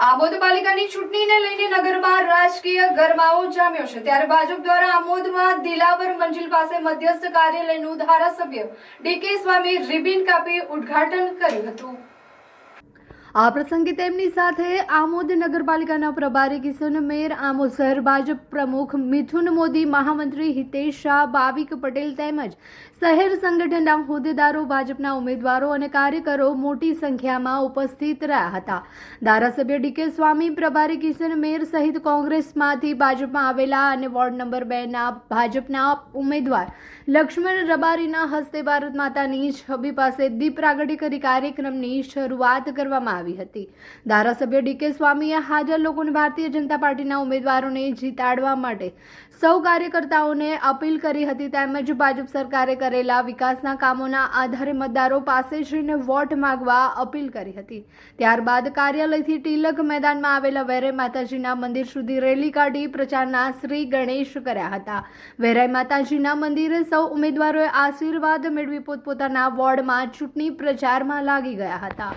આમોદ પાલિકાની ચૂંટણીને લઈને નગરમાં રાજકીય ગરમાવો જામ્યો છે ત્યારે ભાજપ દ્વારા આમોદમાં દિલાવર મંજિલ પાસે મધ્યસ્થ કાર્યાલયનું ધારાસભ્ય ડીકે સ્વામી રિબિન કાપી ઉદ્ઘાટન કર્યું હતું। આ પ્રસંગે તેમની સાથે આમોદ નગરપાલિકાના પ્રભારી કિશન મેર, આમોદ શહેર ભાજપ પ્રમુખ મિથુન મોદી, મહામંત્રી હિતેશ શાહ, ભાવિક પટેલ તેમજ શહેર સંગઠનના હોદ્દેદારો, ભાજપના ઉમેદવારો અને કાર્યકરો મોટી સંખ્યામાં ઉપસ્થિત રહ્યા હતા। ધારાસભ્ય ડીકે સ્વામી, પ્રભારી કિશન મેર સહિત કોંગ્રેસમાંથી ભાજપમાં આવેલા અને વોર્ડ નંબર 2 ના ભાજપના ઉમેદવાર લક્ષ્મણ રબારીના હસ્તે ભારત માતાની છબી પાસે દીપ પ્રાગટ્ય કરી કાર્યક્રમની શરૂઆત કરવામાં આવી હતી। ધારાસભ્ય ડીકે સ્વામીએ હાજર લોકોને ભારતીય જનતા પાર્ટીના ઉમેદવારોને જીતાડવા માટે સૌ કાર્યકર્તાઓને અપીલ કરી હતી તેમજ ભાજપ સરકારે કરેલા વિકાસના કામોના આધારે મતદારો પાસે જઈને વોટ માંગવા અપીલ કરી હતી। ત્યારબાદ કાર્યાલયથી તિલક મેદાનમાં આવેલા વેરાઈ માતાજીના મંદિર સુધી રેલી કાઢી પ્રચારના શ્રી ગણેશ કર્યા હતા। વેરાઈ માતાજીના મંદિરે સૌ ઉમેદવારોએ આશીર્વાદ મેળવી પોતપોતાના વોર્ડમાં ચૂંટણી પ્રચારમાં લાગી ગયા હતા।